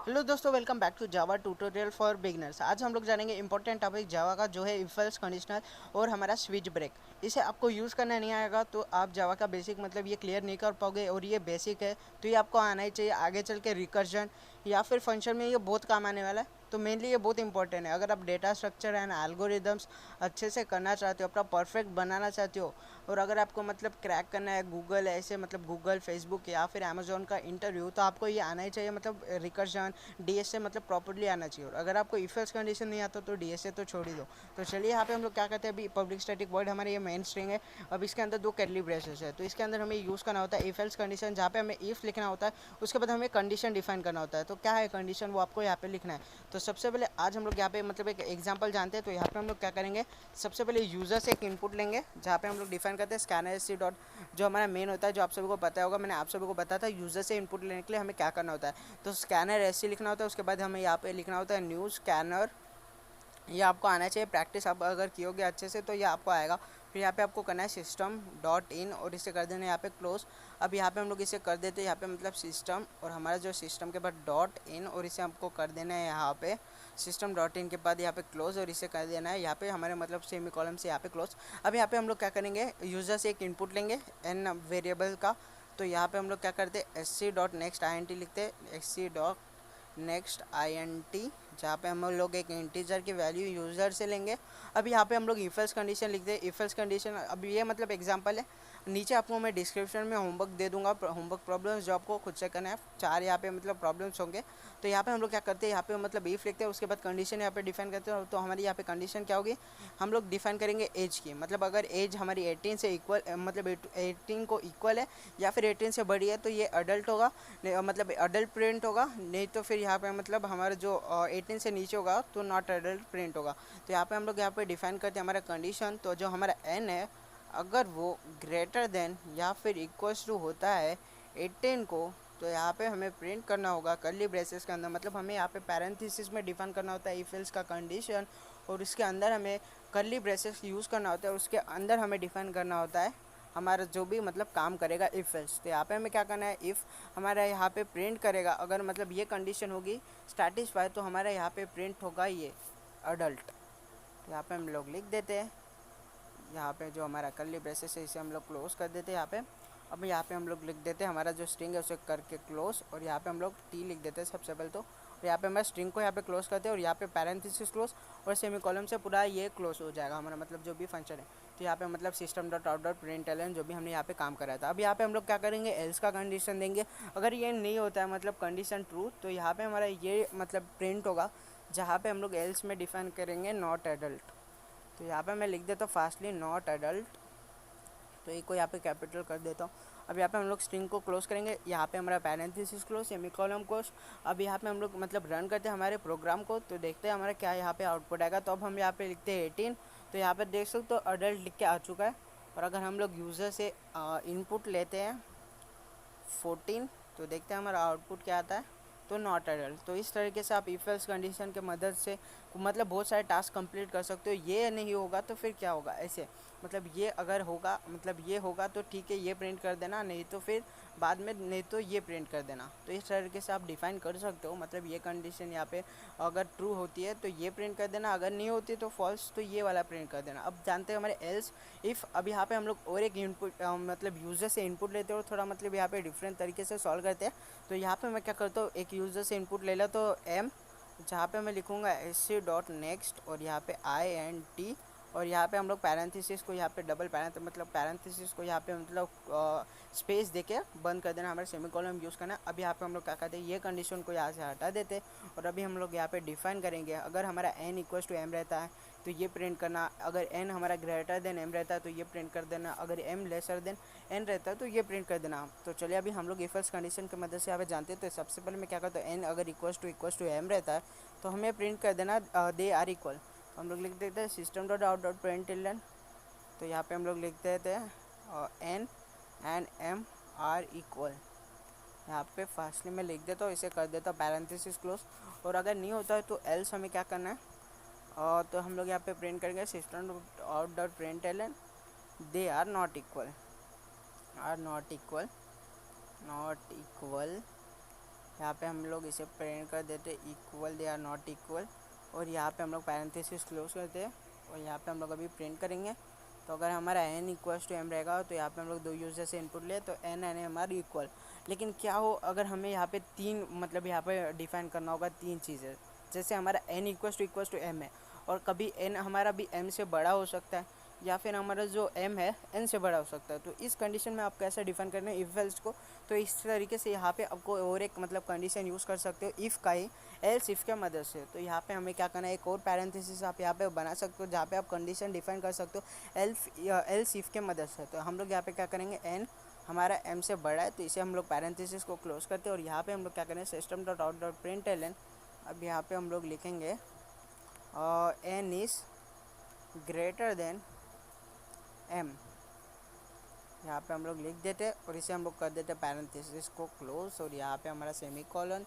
Hello दोस्तों, welcome back to Java tutorial for beginners. आज हम लोग जानेंगे इंपॉर्टेंट टॉपिक जावा का, जो है इफ एल्स कंडीशनल और हमारा स्विच ब्रेक। इसे आपको यूज़ करना नहीं आएगा तो आप जावा का बेसिक मतलब ये क्लियर नहीं कर पाओगे, और ये बेसिक है तो ये आपको आना ही चाहिए। आगे चल के रिकर्जन या फिर फंक्शन में ये बहुत काम आने वाला है, तो मेनली ये बहुत इंपॉर्टेंट है। अगर आप डेटा स्ट्रक्चर एंड एल्गोरिदम्स अच्छे से करना चाहते हो, अपना परफेक्ट बनाना चाहते हो, और अगर आपको मतलब क्रैक करना है गूगल, ऐसे मतलब गूगल, फेसबुक या फिर अमेजोन का इंटरव्यू, तो आपको ये आना ही चाहिए। मतलब रिकर्जन, डीएसए मतलब प्रॉपर्ली आना चाहिए। और अगर आपको इफ एल्स कंडीशन नहीं आता तो डीएसए तो छोड़ ही दो। तो चलिए यहाँ पे हम लोग क्या करते हैं, अभी पब्लिक स्टैटिक वर्ड हमारे ये मेन स्ट्रिंग है। अब इसके अंदर दो कर्ली ब्रेसेस है, तो इसके अंदर हमें यूज़ करना होता है इफ एल्स कंडीशन, जहाँ पे हमें इफ लिखना होता है, उसके बाद हमें कंडीशन डिफाइन करना होता है। तो क्या है कंडीशन, वो आपको यहाँ पे लिखना है। तो सबसे पहले आज हम लोग यहाँ पे मतलब एक एग्जाम्पल जानते हैं। तो यहाँ पे हम लोग क्या करेंगे, सबसे पहले यूजर से एक इनपुट लेंगे, जहाँ पे हम लोग डिफाइन करते हैं स्कैनर सी डॉट, जो हमारा मेन होता है, जो आप सभी को पता होगा। मैंने आप सभी को बताया था यूजर से इनपुट लेने के लिए हमें क्या करना होता है। तो स्कैनर ऐसे लिखना होता है, उसके बाद हमें यहाँ पे लिखना होता है न्यू स्कैनर। ये आपको आना चाहिए, प्रैक्टिस आप अगर कियोगे अच्छे से तो ये आपको आएगा। फिर यहाँ पे आपको करना है सिस्टम डॉट इन, और इसे कर देना है यहाँ पे क्लोज। अब यहाँ पे हम लोग इसे कर देते हैं यहाँ पे मतलब सिस्टम, और हमारा जो सिस्टम के बाद डॉट इन, और इसे हमको कर देना है यहाँ पे सिस्टम डॉट इन के बाद यहाँ पे क्लोज, और इसे कर देना है यहाँ पे हमारे मतलब सेमी कॉलम से यहाँ पे क्लोज। अब यहाँ पे हम लोग क्या करेंगे, यूजर से एक इनपुट लेंगे एन वेरिएबल का। तो यहाँ पे हम लोग क्या करते हैं, S C dot next I N T लिखते हैं, S C dot next I N T, जहाँ पे हम लोग एक इंटीजर की वैल्यू यूज़र से लेंगे। अब यहाँ पे हम लोग इफ एल्स कंडीशन लिखते हैं, इफ एल्स कंडीशन। अब ये मतलब एग्जांपल है, नीचे आपको मैं डिस्क्रिप्शन में होमवर्क दे दूंगा, होमवर्क प्रॉब्लम्स जो आपको खुद से करना है। चार यहाँ पे मतलब प्रॉब्लम्स होंगे। तो यहाँ पे हम लोग क्या करते हैं, यहाँ पे मतलब इफ लिखते हैं, उसके बाद कंडीशन यहाँ पे डिफाइन करते हैं। तो हमारी यहाँ पे कंडीशन क्या होगी, हम लोग डिफाइन करेंगे एज की। मतलब अगर एज हमारी 18 से इक्वल, मतलब 18 को इक्वल है या फिर 18 से बड़ी है, तो ये अडल्ट होगा, मतलब अडल्ट प्रिंट होगा। नहीं तो फिर यहाँ पे मतलब हमारा जो 18 से नीचे होगा तो नॉट अडल्ट प्रिंट होगा। तो यहाँ पे हम लोग यहाँ पे डिफाइन करते हैं हमारा कंडीशन। तो जो हमारा एन है, अगर वो ग्रेटर देन या फिर इक्वल्स टू होता है 18 को, तो यहाँ पे हमें प्रिंट करना होगा कर्ली ब्रेसेस के अंदर। मतलब हमें यहाँ पे पैरेंथेसिस में डिफाइन करना होता है इफ एल्स का कंडीशन, और उसके अंदर हमें कर्ली ब्रेसेस यूज़ करना होता है। उसके अंदर हमें डिफाइन करना होता है हमारा जो भी मतलब काम करेगा इफ एल्स। तो यहाँ पे हमें क्या करना है, इफ़ हमारा यहाँ पे प्रिंट करेगा, अगर मतलब ये कंडीशन होगी स्टैटिस्फाई, तो हमारा यहाँ पे प्रिंट होगा ये अडल्ट। तो यहाँ पे हम लोग लिख देते हैं, यहाँ पे जो हमारा कर्ली ब्रेसेस है इसे हम लोग क्लोज कर देते हैं यहाँ पे। अब यहाँ पे हम लोग लिख देते हैं हमारा जो स्ट्रिंग है उसे करके क्लोज, और यहाँ पे हम लोग टी लिख देते हैं सबसे पहले। तो और यहाँ पे हमारे स्ट्रिंग को यहाँ पे क्लोज करते हैं, और यहाँ पे पैरेंथेसिस क्लोज, और सेमी कॉलम से पूरा ये क्लोज हो जाएगा हमारा मतलब जो भी फंक्शन है। तो यहाँ पे मतलब system dot out dot print L N, जो भी हमने यहाँ पे काम कराया था। अब यहाँ पे हम लोग क्या करेंगे, एल्स का कंडीशन देंगे। अगर ये नहीं होता है मतलब कंडीशन ट्रू, तो यहाँ पे हमारा ये मतलब प्रिंट होगा, जहाँ पे हम लोग एल्स में डिफाइन करेंगे नॉट एडल्ट। तो यहाँ पे मैं लिख देता हूँ फास्टली नॉट एडल्ट, तो एक को यहाँ पे कैपिटल कर देता हूँ। अब यहाँ पे हम लोग स्ट्रिंग को क्लोज करेंगे, यहाँ पे हमारा पैरेंथेसिस क्लोज, सेमीकोलन क्लोज। अब यहाँ पे हम लोग मतलब रन करते हैं हमारे प्रोग्राम को, तो देखते हैं हमारा क्या यहाँ पे आउटपुट आएगा। तो अब हम यहाँ पे लिखते हैं 18, तो यहाँ पे देख सकते हो अडल्ट लिख के आ चुका है। और अगर हम लोग यूज़र से इनपुट लेते हैं 14, तो देखते हैं हमारा आउटपुट क्या आता है, तो नॉट एडल्ट। तो इस तरीके से आप इफ एल्स कंडीशन के मदद से मतलब बहुत सारे टास्क कंप्लीट कर सकते हो। ये नहीं होगा तो फिर क्या होगा, ऐसे मतलब ये अगर होगा, मतलब ये होगा तो ठीक है ये प्रिंट कर देना, नहीं तो फिर बाद में, नहीं तो ये प्रिंट कर देना। तो इस तरीके से आप डिफाइन कर सकते हो। मतलब ये कंडीशन यहाँ पे अगर ट्रू होती है तो ये प्रिंट कर देना, अगर नहीं होती तो फॉल्स, तो ये वाला प्रिंट कर देना। अब जानते हैं हमारे एल्स इफ़। अब यहाँ पे हम लोग और एक इनपुट मतलब यूज़र से इनपुट लेते हैं, और थोड़ा मतलब यहाँ पे डिफरेंट तरीके से सॉल्व करते हैं। तो यहाँ पे मैं क्या करता हूँ, एक यूज़र से इनपुट ले ला, तो एम, जहाँ पे मैं लिखूँगा एस सी डॉट नेक्स्ट, और यहाँ पे आई एन टी, और यहाँ पे हम लोग पैरेंथेसिस को यहाँ पे डबल पैरेंथ मतलब पैरेंथेसिस को यहाँ पे मतलब स्पेस देके बंद कर देना, हमारे सेमीकोलन यूज़ करना। अब यहाँ पे हम लोग क्या करते हैं, ये कंडीशन को यहाँ से हटा देते, और अभी हम लोग यहाँ पे डिफाइन करेंगे, अगर हमारा एन इक्वल्स टू एम रहता है तो ये प्रिंट करना, अगर एन हमारा ग्रेटर देन एम रहता है तो ये प्रिंट कर देना, अगर एम लेसर देन एन रहता है तो ये प्रिंट कर देना। तो चलिए अभी हम लोग इफ एल्स कंडीशन की मदद से यहाँ पे जानते हैं। तो सबसे पहले मैं क्या करता हूँ, एन अगर इक्वल्स टू एम रहता है तो हमें प्रिंट कर देना दे आर इक्वल। हम लोग लिख देते हैं system dot out dot print L N. तो यहाँ पे हम लोग लिख देते हैं N and M are equal. यहाँ पे फास्टली मैं लिख देता हूँ, इसे कर देता हूँ पैरेंथेसिस क्लोज। और अगर नहीं होता है तो एल्स हमें क्या करना है, तो हम लोग यहाँ पे प्रिंट करेंगे system out dot print L N they are not equal, are not equal, not equal यहाँ पे हम लोग इसे प्रिंट कर देते equal they are not equal, और यहाँ पे हम लोग पैरेंथेसिस क्लोज करते हैं और यहाँ पे हम लोग अभी प्रिंट करेंगे। तो अगर हमारा n इक्वल्स टू m रहेगा तो यहाँ पे हम लोग दो यूजर से इनपुट ले तो n एन हमारी इक्वल। लेकिन क्या हो अगर हमें यहाँ पे तीन मतलब यहाँ पे डिफाइन करना होगा तीन चीज़ें, जैसे हमारा n इक्वल्स टू m है और कभी n हमारा भी m से बड़ा हो सकता है या फिर हमारा जो m है n से बड़ा हो सकता है। तो इस कंडीशन में आप कैसे डिफाइन करना है इफ एल्स को, तो इस तरीके से यहाँ पे आपको और एक मतलब कंडीशन यूज़ कर सकते हो इफ़ का ही, एल्स इफ़ के मदद से। तो यहाँ पे हमें क्या करना है, एक और पैरेंथेसिस आप यहाँ पे बना सकते हो जहाँ पे आप कंडीशन डिफाइन कर सकते हो एल्स इफ़ के मदद से। तो हम लोग यहाँ पे क्या करेंगे, n हमारा m से बड़ा है तो इसे हम लोग पैरेंथेसिस को क्लोज करते हैं और यहाँ पे हम लोग क्या करेंगे system dot out dot print L N. अब यहाँ पे हम लोग लिखेंगे n is greater than m, यहाँ पे हम लोग लिख देते और इसे हम लोग कर देते पैरेंथेसिस को क्लोज और यहाँ पे हमारा सेमी कॉलन।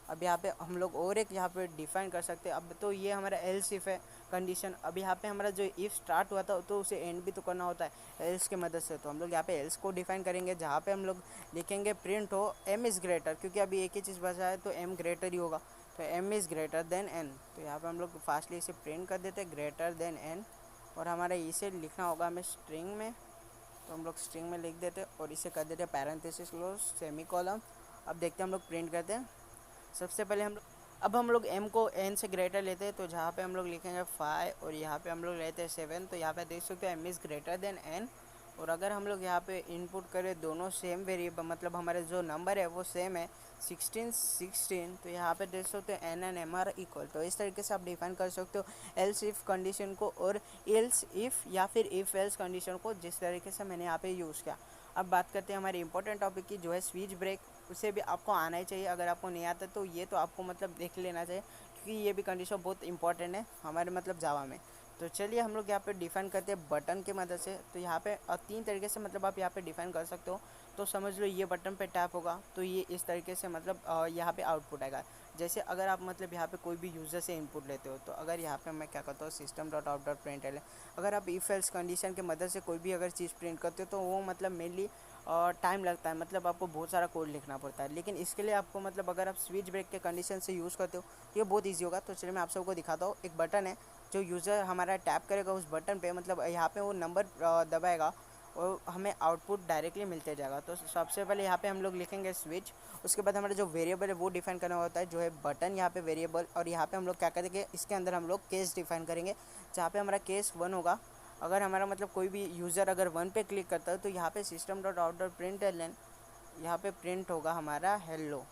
अब यहाँ पे हम लोग और एक यहाँ पे डिफाइन कर सकते हैं। अब तो ये हमारा एल्स इफ है कंडीशन। अब यहाँ पे हमारा जो इफ़ स्टार्ट हुआ था तो उसे एंड भी तो करना होता है एल्स के मदद से। तो हम लोग यहाँ पे एल्स को डिफाइन करेंगे जहाँ पे हम लोग लिखेंगे प्रिंट हो m इज़ ग्रेटर, क्योंकि अभी एक ही चीज़ बचा है तो m ग्रेटर ही होगा, तो m is greater then n। तो यहाँ पर हम लोग फास्टली इसे प्रिंट कर देते ग्रेटर देन n, और हमारा इसे लिखना होगा हमें स्ट्रिंग में, तो हम लोग स्ट्रिंग में लिख देते और इसे कर देते पैरेंथेसिस क्लोज सेमी कॉलम। अब देखते हैं हम लोग प्रिंट करते हैं। सबसे पहले अब हम लोग m को n से ग्रेटर लेते हैं, तो जहाँ पे हम लोग लिखेंगे 5 और यहाँ पे हम लोग लेते हैं 7। तो यहाँ पे देख सकते हो m is greater then n। और अगर हम लोग यहाँ पे इनपुट करें दोनों सेम वेरिएबल, मतलब हमारे जो नंबर है वो सेम है 16, तो यहाँ पे देख सकते हो n and m are equal. तो इस तरीके से आप डिफाइन कर सकते हो एल्स इफ़ कंडीशन को और एल्स इफ़ या फिर इफ़ एल्स कंडीशन को, जिस तरीके से मैंने यहाँ पे यूज़ किया। अब बात करते हैं हमारे इंपॉर्टेंट टॉपिक की जो है स्विच ब्रेक। उसे भी आपको आना ही चाहिए, अगर आपको नहीं आता तो ये तो आपको मतलब देख लेना चाहिए क्योंकि ये भी कंडीशन बहुत इंपॉर्टेंट है हमारे मतलब जावा में। तो चलिए हम लोग यहाँ पे डिफाइन करते हैं बटन की मदद से। तो यहाँ पे तीन तरीके से मतलब आप यहाँ पे डिफाइन कर सकते हो। तो समझ लो ये बटन पे टैप होगा तो ये इस तरीके से मतलब यहाँ पे आउटपुट आएगा। जैसे अगर आप मतलब यहाँ पे कोई भी यूज़र से इनपुट लेते हो, तो अगर यहाँ पे मैं क्या करता हूँ system dot out dot print L, अगर आप इफ एल्स कंडीशन की मदद से कोई भी अगर चीज़ प्रिंट करते हो तो वो मतलब मेनली टाइम लगता है, मतलब आपको बहुत सारा कोड लिखना पड़ता है। लेकिन इसके लिए आपको मतलब अगर आप स्विच ब्रेक के कंडीशन से यूज़ करते हो तो ये बहुत ईजी होगा। तो चलिए मैं आप सबको दिखाता हूँ। एक बटन है जो यूज़र हमारा टैप करेगा उस बटन पे, मतलब यहाँ पे वो नंबर दबाएगा और हमें आउटपुट डायरेक्टली मिलते जाएगा। तो सबसे पहले यहाँ पे हम लोग लिखेंगे स्विच, उसके बाद हमारा जो वेरिएबल है वो डिफाइन करना होता है जो है बटन यहाँ पे वेरिएबल, और यहाँ पे हम लोग क्या करेंगे इसके अंदर हम लोग केस डिफाइन करेंगे जहाँ पे हमारा केस 1 होगा। अगर हमारा मतलब कोई भी यूज़र अगर 1 पे क्लिक करता है तो यहाँ पे system dot out dot print L N, यहाँ पे प्रिंट होगा हमारा हेलो।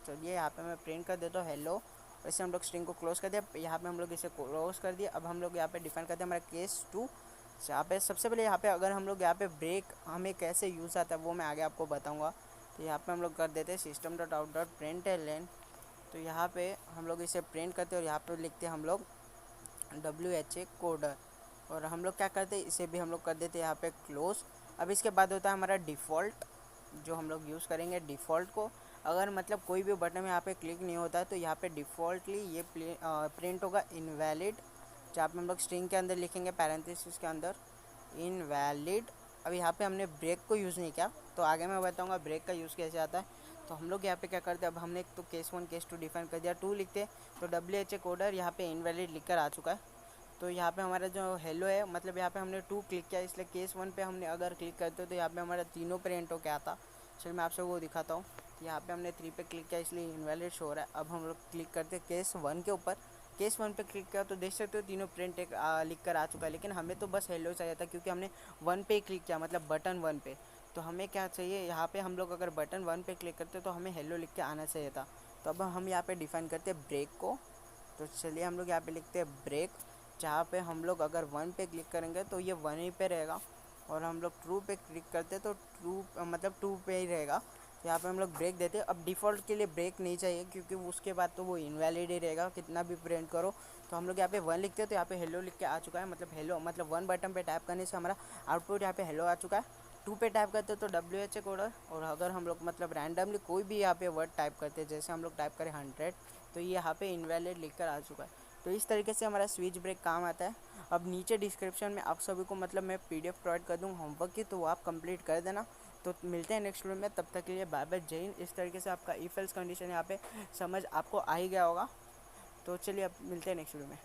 चलिए यहाँ पे मैं प्रिंट कर देता हूँ हेलो। वैसे हम लोग स्ट्रिंग को क्लोज कर दिया, यहाँ पे हम लोग इसे क्लोज कर दिया। अब हम लोग यहाँ पे डिफाइन करते हैं हमारा केस 2। यहाँ पे सबसे पहले यहाँ पे अगर हम लोग यहाँ पे ब्रेक हमें कैसे यूज़ आता है वो मैं आगे आपको बताऊँगा। तो यहाँ पे हम लोग कर देते हैं system dot out dot print L N. तो यहाँ पे हम लोग इसे प्रिंट करते हैं और यहाँ पे लिखते हैं हम लोग WHA कोडर, और हम लोग क्या करते हैं इसे भी हम लोग कर देते हैं यहाँ पे क्लोज। अब इसके बाद होता है हमारा डिफ़ॉल्ट, जो हम लोग यूज़ करेंगे डिफ़ॉल्ट को। अगर मतलब कोई भी बटन में यहाँ पे क्लिक नहीं होता है तो यहाँ पे डिफ़ॉल्टली ये प्रिंट होगा इनवैलिड, जहाँ पे हम लोग स्ट्रिंग के अंदर लिखेंगे पैरेंथेसिस के अंदर इनवैलिड। अब यहाँ पे हमने ब्रेक को यूज़ नहीं किया, तो आगे मैं बताऊँगा ब्रेक का यूज़ कैसे आता है। तो हम लोग यहाँ पे क्या करते हैं, अब हमने एक तो केस 1 केस 2 डिफाइन कर दिया, 2 लिखते तो WHA कोडर यहाँ पे इनवैलिड लिख कर आ चुका है। तो यहाँ पे हमारा जो हेलो है मतलब यहाँ पे हमने 2 क्लिक किया, इसलिए केस 1 पे हमने अगर क्लिक करते हो तो यहाँ पे हमारा तीनों प्रिंट हो क्या आता। चलिए मैं आप सबको दिखाता हूँ। यहाँ पे हमने 3 पे क्लिक किया इसलिए इनवैलिड शो हो रहा है। अब हम लोग क्लिक करते हैं केस 1 के ऊपर, केस 1 पे क्लिक किया तो देख सकते हो तीनों प्रिंट एक लिख कर आ चुका है। लेकिन हमें तो बस हेलो चाहिए था क्योंकि हमने 1 पे ही क्लिक किया, मतलब बटन 1 पे। तो हमें क्या चाहिए यहाँ पे हम लोग अगर बटन 1 पे क्लिक करते तो हमें हेलो लिख के आना चाहिए था। तो अब हम यहाँ पे डिफाइन करते हैं ब्रेक को। तो चलिए हम लोग यहाँ पे लिखते हैं ब्रेक, जहाँ पे हम लोग अगर 1 पे क्लिक करेंगे तो ये 1 ही पे रहेगा, और हम लोग ट्रू पे क्लिक करते तो ट्रू मतलब 2 पे ही रहेगा। तो यहाँ पे हम लोग ब्रेक देते हैं। अब डिफ़ॉल्ट के लिए ब्रेक नहीं चाहिए क्योंकि उसके बाद तो वो इनवैलिड ही रहेगा कितना भी प्रिंट करो। तो हम लोग यहाँ पे 1 लिखते हैं तो यहाँ पे हेलो लिख के आ चुका है, मतलब हेलो मतलब 1 बटन पे टैप करने से हमारा आउटपुट यहाँ पे हेलो आ चुका है। 2 पे टाइप करते तो WHA कोडर, और अगर हम लोग मतलब रैंडमली कोई भी यहाँ पे वर्ड टाइप करते हैं, जैसे हम लोग टाइप करें 100, तो ये यहाँ पे इनवैलिड लिख कर आ चुका है। तो इस तरीके से हमारा स्विच ब्रेक काम आता है। अब नीचे डिस्क्रिप्शन में आप सभी को मतलब मैं PDF प्रोवाइड कर दूँगा होमवर्क की, तो वो आप कंप्लीट कर देना। तो मिलते हैं नेक्स्ट वीडियो में, तब तक के लिए बाय बाय, जय हिंद। इस तरीके से आपका इफ एल्स कंडीशन यहाँ पे समझ आपको आ ही गया होगा। तो चलिए अब मिलते हैं नेक्स्ट वीडियो में।